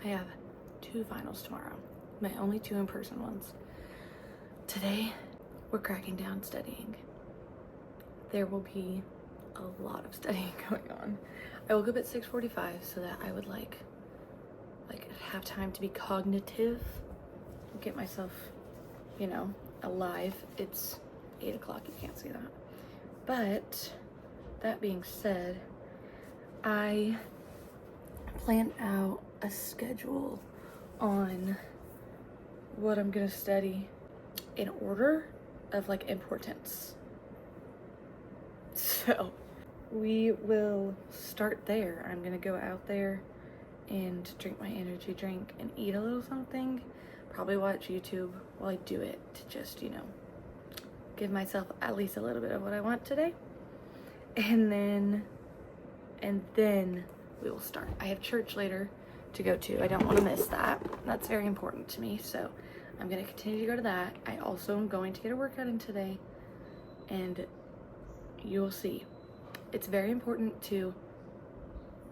I have 2 finals tomorrow, my only 2 in-person ones. Today, we're cracking down studying. There will be a lot of studying going on. I woke up at 6:45 so that I would like have time to be cognitive, get myself, alive. It's 8 o'clock, you can't see that. But that being said, I planned out a schedule on what I'm gonna study in order of importance. So we will start there. I'm gonna go out there and drink my energy drink and eat a little something, probably watch YouTube while I do it to just, give myself at least a little bit of what I want today. And then we will start. I have church later to go to. I don't want to miss that. That's very important to me. So I'm going to continue to go to that. I also am going to get a workout in today, and you'll see. It's very important to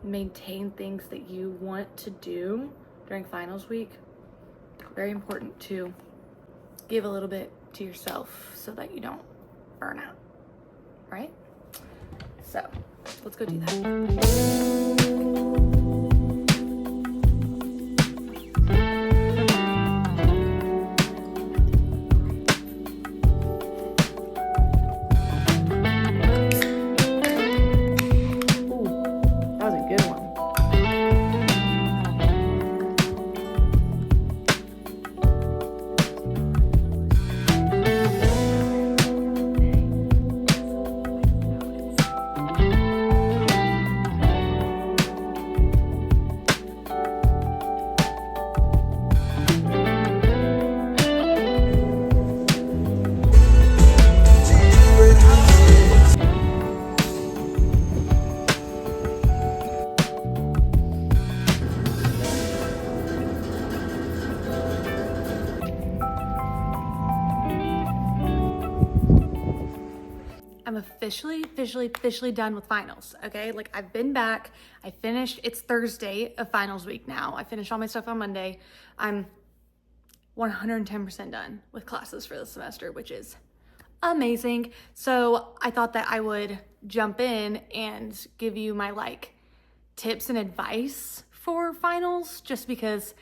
maintain things that you want to do during finals week. Very important to give a little bit to yourself so that you don't burn out, right? So let's go do that. I'm officially done with finals, okay? I've been back, I finished, it's Thursday of finals week now. I finished all my stuff on Monday. I'm 110% done with classes for this semester, which is amazing. So I thought that I would jump in and give you my tips and advice for finals, just because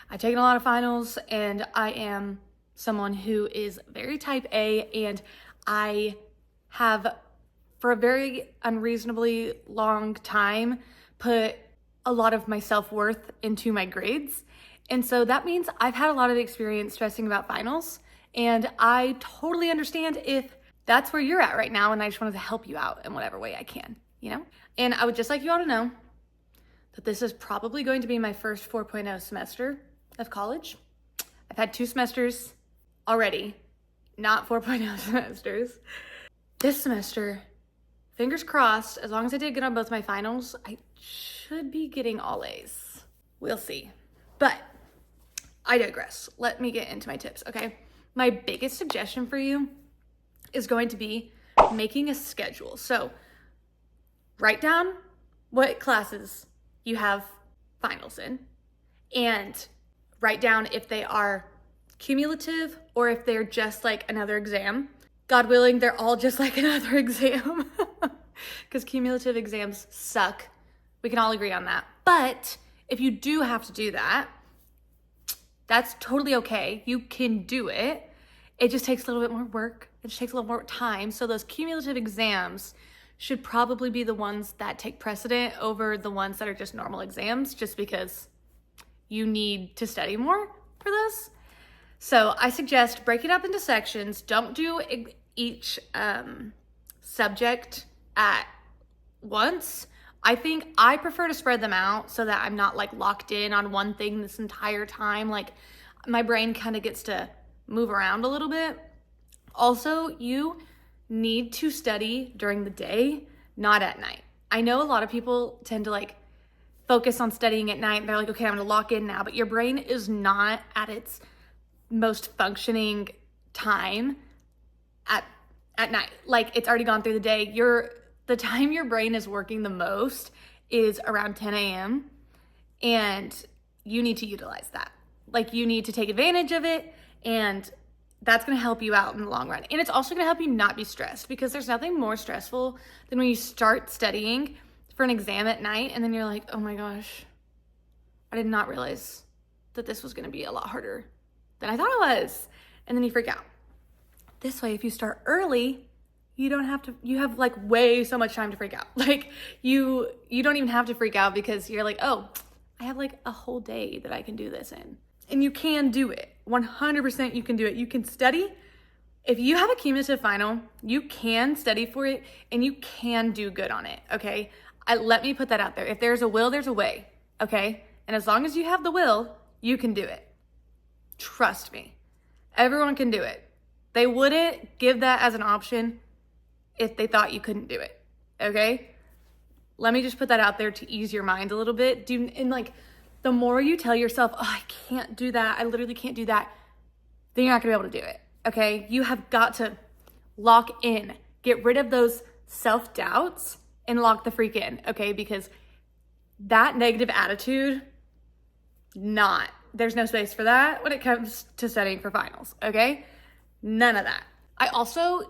I've taken a lot of finals and I am someone who is very type A, and I have for a very unreasonably long time put a lot of my self-worth into my grades. And so that means I've had a lot of experience stressing about finals, and I totally understand if that's where you're at right now, and I just wanted to help you out in whatever way I can, And I would just like you all to know that this is probably going to be my first 4.0 semester of college. I've had 2 semesters already, not 4.0 semesters. This semester, fingers crossed, as long as I did good on both my finals, I should be getting all A's. We'll see. But I digress. Let me get into my tips, okay? My biggest suggestion for you is going to be making a schedule. So write down what classes you have finals in, and write down if they are cumulative or if they're just another exam. God willing, they're all just another exam, because cumulative exams suck. We can all agree on that. But if you do have to do that, that's totally okay. You can do it. It just takes a little bit more work. It just takes a little more time. So those cumulative exams should probably be the ones that take precedent over the ones that are just normal exams, just because you need to study more for those. So I suggest break it up into sections. Don't do each subject at once. I think I prefer to spread them out so that I'm not locked in on one thing this entire time. My brain kind of gets to move around a little bit. Also, you need to study during the day, not at night. I know a lot of people tend to focus on studying at night, and they're okay, I'm gonna lock in now, but your brain is not at its most functioning time at night. It's already gone through the day. The time your brain is working the most is around 10 a.m. And you need to utilize that. Like, you need to take advantage of it, and that's going to help you out in the long run. And it's also going to help you not be stressed, because there's nothing more stressful than when you start studying for an exam at night and then you're like, oh my gosh, I did not realize that this was going to be a lot harder than I thought it was. And then you freak out. This way, if you start early, you have like way so much time to freak out. Like, you don't even have to freak out, because you're like, oh, I have like a whole day that I can do this in. And you can do it. 100% you can do it. You can study. If you have a cumulative final, you can study for it and you can do good on it, okay? Let me put that out there. If there's a will, there's a way, okay? And as long as you have the will, you can do it. Trust me. Everyone can do it. They wouldn't give that as an option if they thought you couldn't do it, okay? Let me just put that out there to ease your mind a little bit. The more you tell yourself, oh, I can't do that, I literally can't do that, then you're not gonna be able to do it, okay? You have got to lock in. Get rid of those self-doubts and lock the freak in, okay? Because that negative attitude, there's no space for that when it comes to studying for finals, okay? None of that.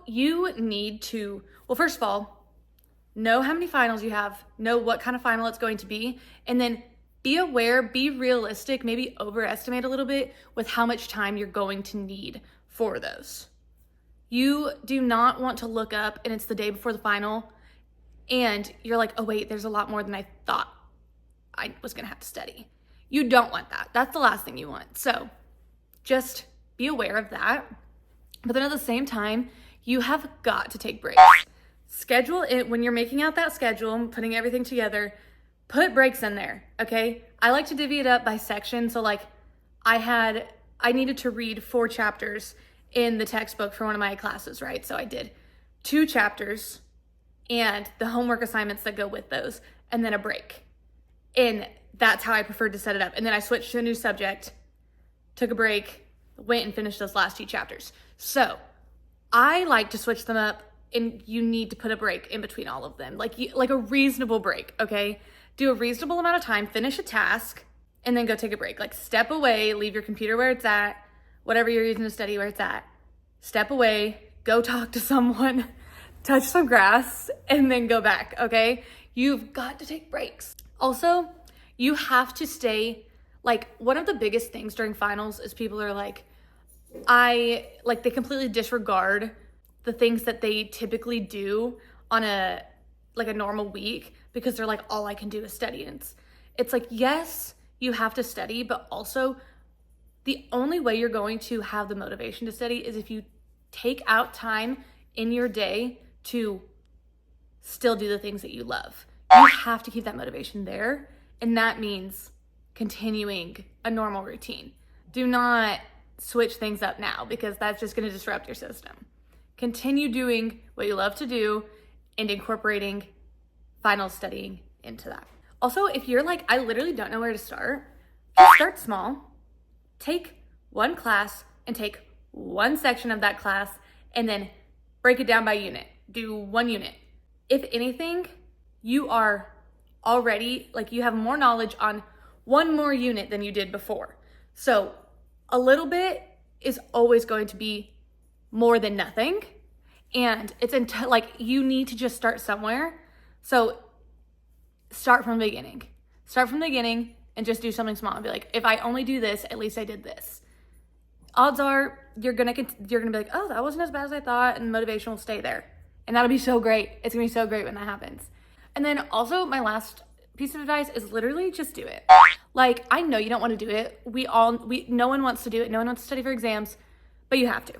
You need to, well, first of all, know how many finals you have, know what kind of final it's going to be, and then be aware, be realistic, maybe overestimate a little bit with how much time you're going to need for those. You do not want to look up and it's the day before the final and you're like, oh wait, there's a lot more than I thought I was gonna have to study. You don't want that. That's the last thing you want. So just be aware of that. But then at the same time, you have got to take breaks. Schedule it when you're making out that schedule and putting everything together. Put breaks in there, okay? I like to divvy it up by section. So like I needed to read 4 chapters in the textbook for one of my classes, right? So I did 2 chapters and the homework assignments that go with those, and then a break. And that's how I preferred to set it up. And then I switched to a new subject, took a break, went and finished those last 2 chapters. So I like to switch them up, and you need to put a break in between all of them, like a reasonable break, okay? Do a reasonable amount of time, finish a task, and then go take a break. Like, step away, leave your computer where it's at, whatever you're using to study where it's at. Step away, go talk to someone, touch some grass, and then go back, okay? You've got to take breaks. Also, you have to stay, like, one of the biggest things during finals is people are like, they completely disregard the things that they typically do on a normal week, because they're like, all I can do is study. And it's like, yes, you have to study, but also the only way you're going to have the motivation to study is if you take out time in your day to still do the things that you love. You have to keep that motivation there. And that means continuing a normal routine. Do not switch things up now, because that's just going to disrupt your system. Continue doing what you love to do and incorporating final studying into that. Also, if you're like, I literally don't know where to start, just start small. Take one class and take one section of that class and then break it down by unit. Do 1 unit. If anything, you are already, you have more knowledge on 1 more unit than you did before. So a little bit is always going to be more than nothing. And it's you need to just start somewhere. So start from the beginning. Start from the beginning and just do something small and be like, if I only do this, at least I did this. Odds are you're gonna be like, oh, that wasn't as bad as I thought, and motivation will stay there. And that'll be so great. It's gonna be so great when that happens. And then also my last piece of advice is literally just do it. I know you don't want to do it. No one wants to do it. No one wants to study for exams, but you have to.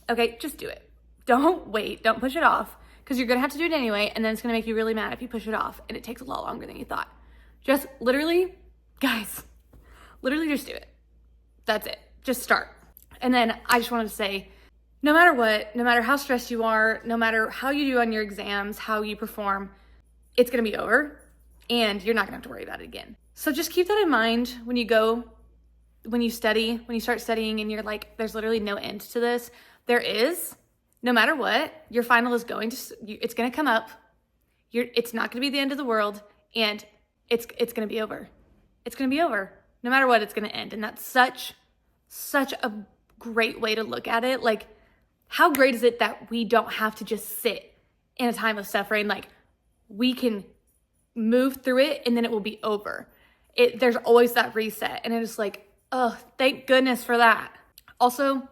Okay, just do it. Don't wait. Don't push it off, because you're gonna have to do it anyway, and then it's gonna make you really mad if you push it off and it takes a lot longer than you thought. Just literally, guys, literally just do it. That's it. Just start. And then I just wanted to say, no matter what, no matter how stressed you are, no matter how you do on your exams, how you perform, it's gonna be over and you're not gonna have to worry about it again. So just keep that in mind when you start studying and you're like, there's literally no end to this. There is. No matter what, your final is it's gonna come up. It's not gonna be the end of the world, and it's gonna be over. It's gonna be over. No matter what, it's going to end. And that's such a great way to look at it. Like, how great is it that we don't have to just sit in a time of suffering? Like, we can move through it and then it will be over. There's always that reset. And it's like, oh, thank goodness for that. Also,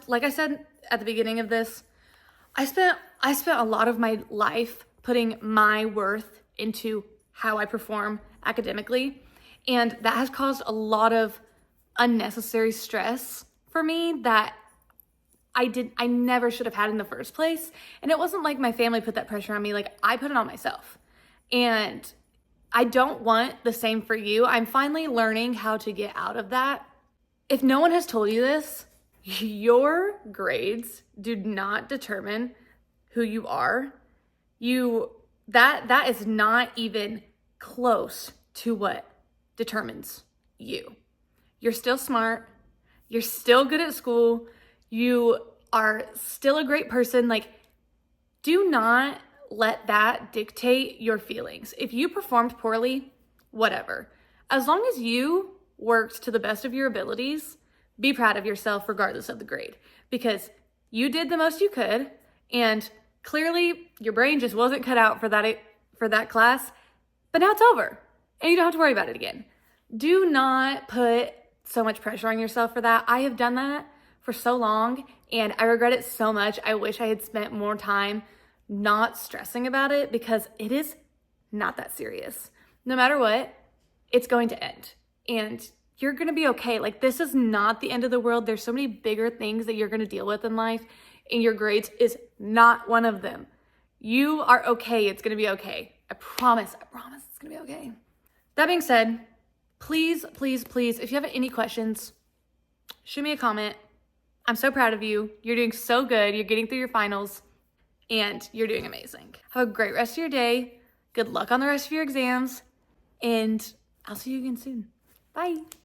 like I said at the beginning of this, I spent a lot of my life putting my worth into how I perform academically. And that has caused a lot of unnecessary stress for me that I never should have had in the first place. And it wasn't like my family put that pressure on me. Like, I put it on myself. And I don't want the same for you. I'm finally learning how to get out of that. If no one has told you this, your grades do not determine who you are. That is not even close to what determines you. You're still smart. You're still good at school. You are still a great person. Like, do not let that dictate your feelings. If you performed poorly, whatever. As long as you worked to the best of your abilities, be proud of yourself regardless of the grade, because you did the most you could, and clearly your brain just wasn't cut out for that class, but now it's over and you don't have to worry about it again. Do not put so much pressure on yourself for that. I have done that for so long and I regret it so much. I wish I had spent more time not stressing about it, because it is not that serious. No matter what, it's going to end and you're going to be okay. Like, this is not the end of the world. There's so many bigger things that you're going to deal with in life, and your grades is not one of them. You are okay. It's going to be okay. I promise it's going to be okay. That being said, please, if you have any questions, shoot me a comment. I'm so proud of you. You're doing so good. You're getting through your finals and you're doing amazing. Have a great rest of your day. Good luck on the rest of your exams, and I'll see you again soon. Bye.